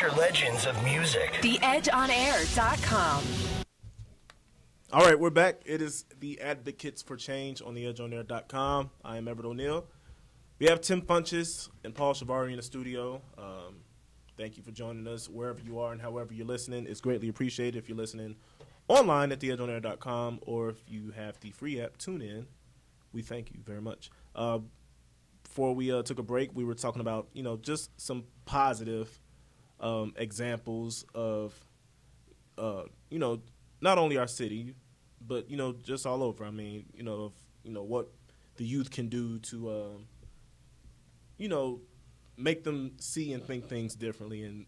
Future legends of music. TheEdgeOnAir.com. All right, we're back. It is the Advocates for Change on TheEdgeOnAir.com. I am Everett O'Neill. We have Tim Funches and Paul Shavari in the studio. Thank you for joining us wherever you are and however you're listening. It's greatly appreciated if you're listening online at TheEdgeOnAir.com or if you have the free app, TuneIn. We thank you very much. Before we took a break, we were talking about, just some positive examples of, not only our city, but, just all over. I mean, of, what the youth can do to, make them see and think things differently and,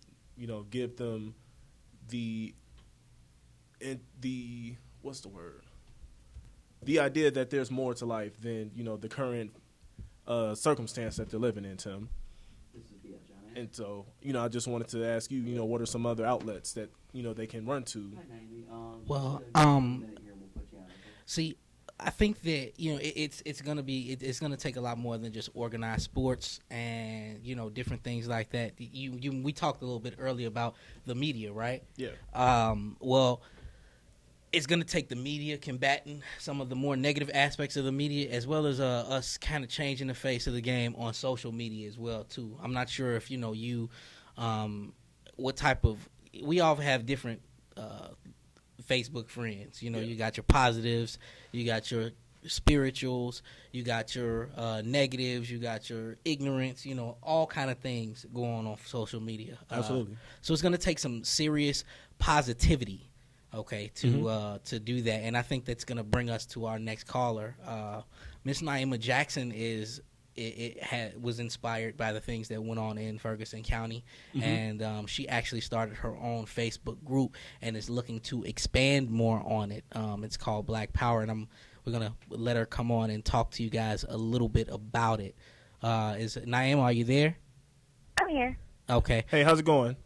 give them the what's the word? The idea that there's more to life than, the current circumstance that they're living in, Tim. This is the Edge on Air. And so, I just wanted to ask you, what are some other outlets that, they can run to? Hi, Naomi. Well, just a minute here, we'll put you on, okay? See, I think that it's gonna take a lot more than just organized sports and different things like that. We talked a little bit earlier about the media, right? Yeah. Well, it's gonna take the media combating some of the more negative aspects of the media, as well as us kind of changing the face of the game on social media as well too. I'm not sure if what type of, we all have different Facebook friends. You got your positives, you got your spirituals, you got your negatives, you got your ignorance, all kind of things going on social media. Absolutely. So it's going to take some serious positivity, okay, to do that. And I think that's going to bring us to our next caller. Miss Naima Jackson was inspired by the things that went on in Ferguson County, and she actually started her own Facebook group and is looking to expand more on it. It's called Black Power, and we're gonna let her come on and talk to you guys a little bit about it. Is Naima, are you there? I'm here. Okay. Hey, how's it going?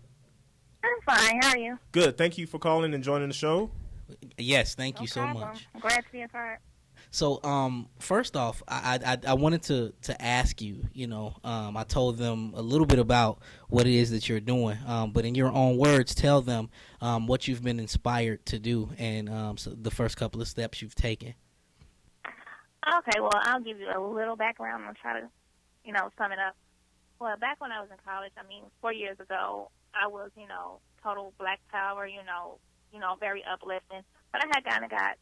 I'm fine. How are you? Good. Thank you for calling and joining the show. Yes, thank you No so problem. much. I'm glad to be a part. So, first off, I wanted to ask you, I told them a little bit about what it is that you're doing, but in your own words, tell them what you've been inspired to do and so the first couple of steps you've taken. Okay, well, I'll give you a little background and try to, sum it up. Well, back when I was in college, 4 years ago, I was, total Black Power, very uplifting. But I had kind of got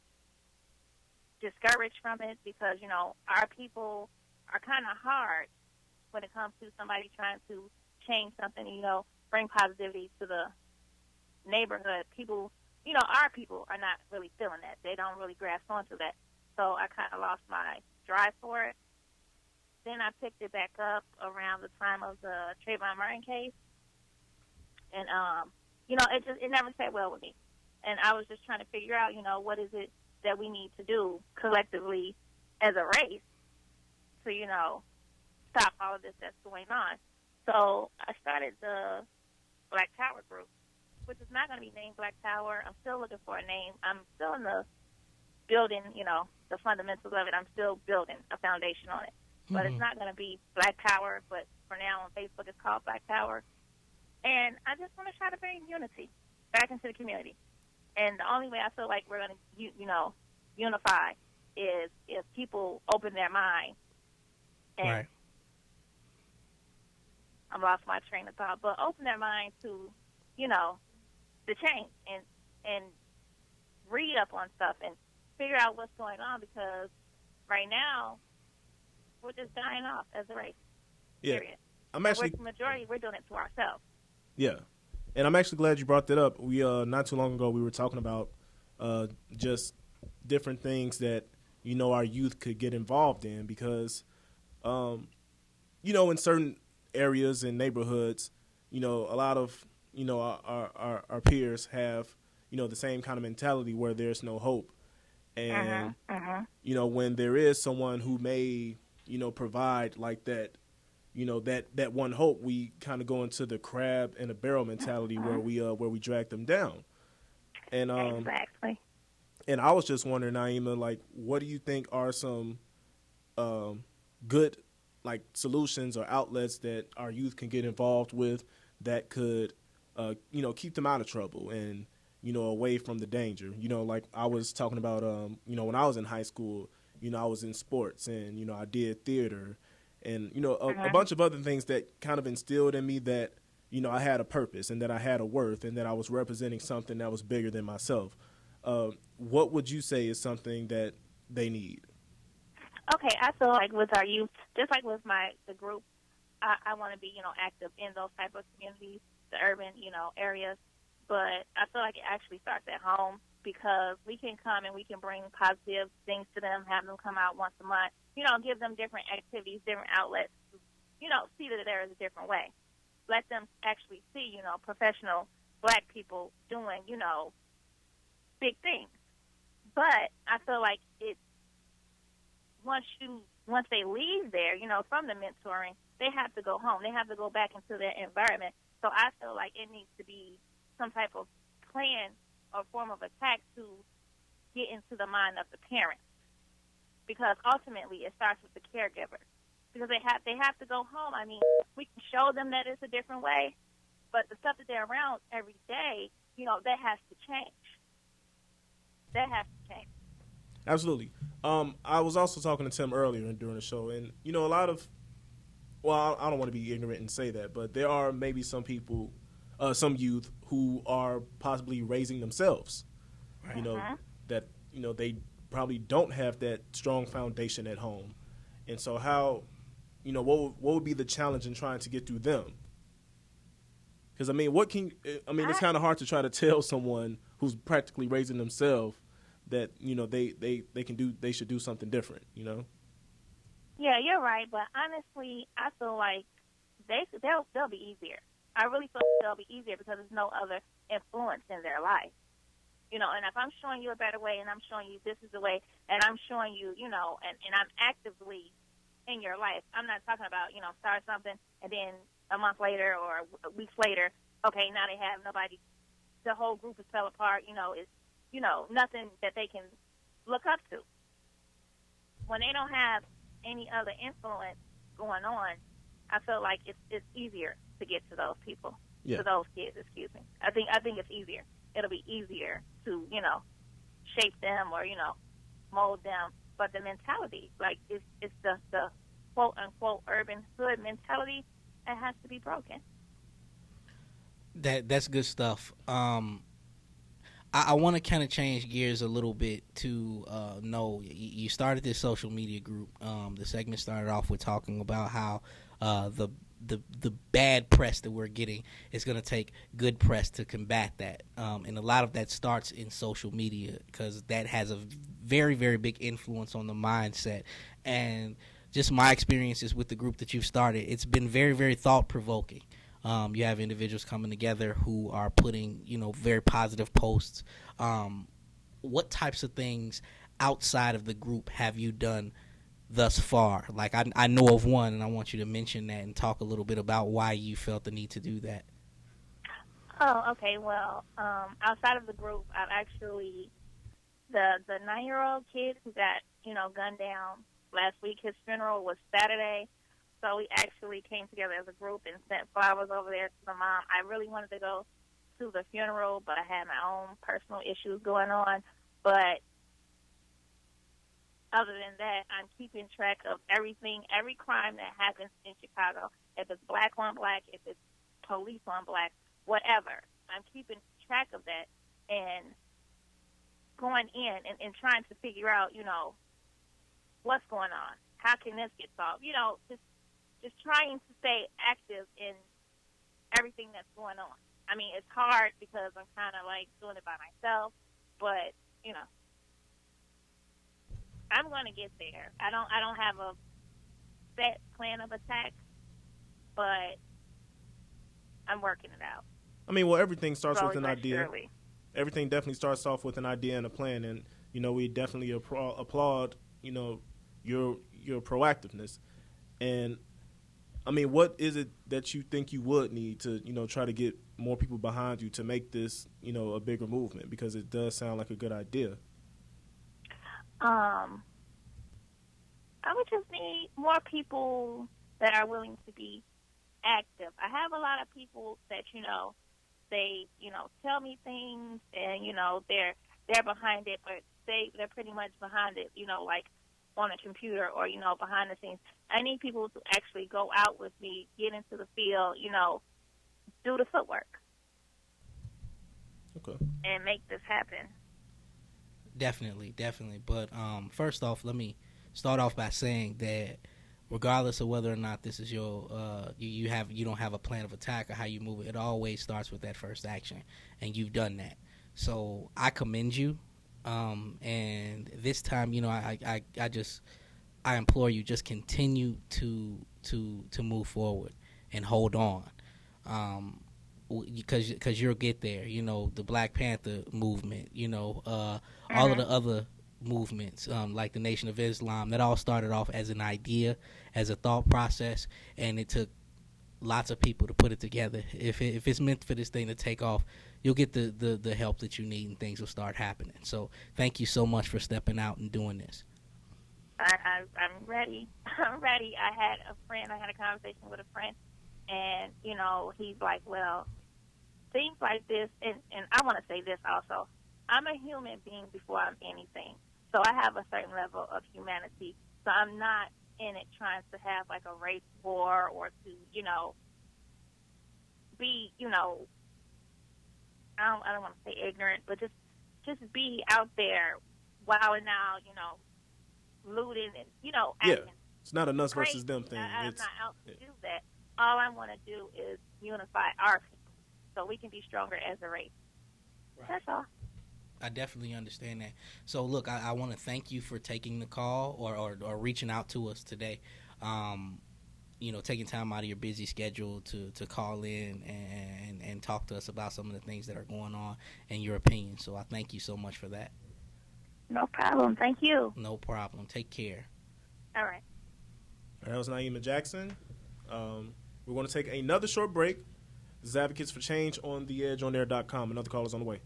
discouraged from it because, our people are kind of hard when it comes to somebody trying to change something, bring positivity to the neighborhood. People, our people are not really feeling that. They don't really grasp onto that. So I kind of lost my drive for it. Then I picked it back up around the time of the Trayvon Martin case. And, it never sat well with me. And I was just trying to figure out, what is it that we need to do collectively as a race to, stop all of this that's going on. So I started the Black Tower group, which is not going to be named Black Tower. I'm still looking for a name. I'm still in the building, the fundamentals of it. I'm still building a foundation on it. But it's not going to be Black Power, but for now on Facebook it's called Black Power. And I just want to try to bring unity back into the community. And the only way I feel like we're going to, unify is if people open their mind. And Right. I lost my train of thought, but open their mind to, the change and read up on stuff and figure out what's going on because right now we're just dying off as a race. Yeah. Period. I'm actually The majority, we're doing it to ourselves. Yeah, and I'm actually glad you brought that up. We not too long ago we were talking about just different things that our youth could get involved in because in certain areas and neighborhoods, a lot of our peers have the same kind of mentality where there's no hope, and when there is someone who may provide like that. That one hope, we kind of go into the crab and a barrel mentality where we drag them down. And Exactly. And I was just wondering, Naima, like, what do you think are some good solutions or outlets that our youth can get involved with that could keep them out of trouble and, away from the danger. Like I was talking about, when I was in high school, I was in sports and, I did theater and, a bunch of other things that kind of instilled in me that, I had a purpose and that I had a worth and that I was representing something that was bigger than myself. What would you say is something that they need? Okay, I feel like with our youth, just like with the group, I want to be, active in those type of communities, the urban, areas. But I feel like it actually starts at home because we can come and we can bring positive things to them, have them come out once a month, give them different activities, different outlets, see that there is a different way. Let them actually see, professional black people doing, big things. But I feel like once they leave there, from the mentoring, they have to go home. They have to go back into their environment. So I feel like it needs to be some type of plan or form of attack to get into the mind of the parents, because ultimately it starts with the caregiver. Because they have to go home. I mean, we can show them that it's a different way, but the stuff that they're around every day, that has to change. That has to change. Absolutely. I was also talking to Tim earlier during the show, and a lot of, well, I don't want to be ignorant and say that, but there are maybe some people, some youth who are possibly raising themselves. Right. That they probably don't have that strong foundation at home, and so how, what would be the challenge in trying to get through them? Because it's kind of hard to try to tell someone who's practically raising themselves that they should do something different. Yeah, you're right, but honestly, I feel like they'll be easier. I really feel like they'll be easier because there's no other influence in their life. And if I'm showing you a better way and I'm showing you this is the way and I'm showing you, and I'm actively in your life. I'm not talking about, start something and then a month later or weeks later, okay, now they have nobody, the whole group is fell apart, it's, nothing that they can look up to. When they don't have any other influence going on, I feel like it's easier to get to those people, to those kids, excuse me. I think it's easier. It'll be easier to, shape them or, mold them. But the mentality, like it's the quote unquote urban hood mentality, it has to be broken. That's good stuff. I want to kind of change gears a little bit to know you started this social media group. The segment started off with talking about how the bad press that we're getting is going to take good press to combat that, and a lot of that starts in social media because that has a very, very big influence on the mindset. And just my experiences with the group that you've started, it's been very, very thought-provoking. You have individuals coming together who are putting, very positive posts. What types of things outside of the group have you done thus far? Like I know of one, and I want you to mention that and talk a little bit about why you felt the need to do that. Oh, okay. Well, outside of the group, I've actually the 9-year-old kid who got gunned down last week. His funeral was Saturday. So we actually came together as a group and sent flowers over there to the mom. I really wanted to go to the funeral, but I had my own personal issues going on. But other than that, I'm keeping track of everything, every crime that happens in Chicago. If it's black on black, if it's police on black, whatever. I'm keeping track of that and going in and trying to figure out, what's going on. How can this get solved? Just trying to stay active in everything that's going on. I mean, it's hard because I'm kind of like doing it by myself, but I'm going to get there. I don't have a set plan of attack, but I'm working it out. I mean, well, everything starts Slowly with an but idea. surely. Everything definitely starts off with an idea and a plan, and we definitely applaud your proactiveness. And I mean, what is it that you think you would need to, try to get more people behind you to make this, a bigger movement? Because it does sound like a good idea. I would just need more people that are willing to be active. I have a lot of people that, they, tell me things, and they're behind it, but they're pretty much behind it, like on a computer or behind the scenes. I need people to actually go out with me, get into the field, do the footwork, Okay. and make this happen. Definitely. But first off, let me start off by saying that regardless of whether or not this is your you don't have a plan of attack or how you move it, it always starts with that first action, and you've done that. So I commend you. And this time, I implore you, just continue to move forward and hold on. Because you'll get there. The Black Panther movement, all of the other movements, like the Nation of Islam, that all started off as an idea, as a thought process, and it took lots of people to put it together. If it's meant for this thing to take off, you'll get the help that you need, and things will start happening. So thank you so much for stepping out and doing this. I'm ready. I'm ready. I had a conversation with a friend, and, he's like, well, things like this, and I want to say this also. I'm a human being before I'm anything. So I have a certain level of humanity. So I'm not in it trying to have like a race war or to, be, I don't want to say ignorant, but just be out there wilding out, looting and, acting. Yeah, it's not a us crazy. versus them thing. I'm It's, not out to do that. All I want to do is unify our people so we can be stronger as a race. Right. That's all. I definitely understand that. So, look, I want to thank you for taking the call or reaching out to us today. Taking time out of your busy schedule to call in and talk to us about some of the things that are going on and your opinion. So I thank you so much for that. No problem. Thank you. No problem. Take care. All right. All right, that was Naima Jackson. We're going to take another short break. This is Advocates for Change on theedgeonair.com. Another call is on the way.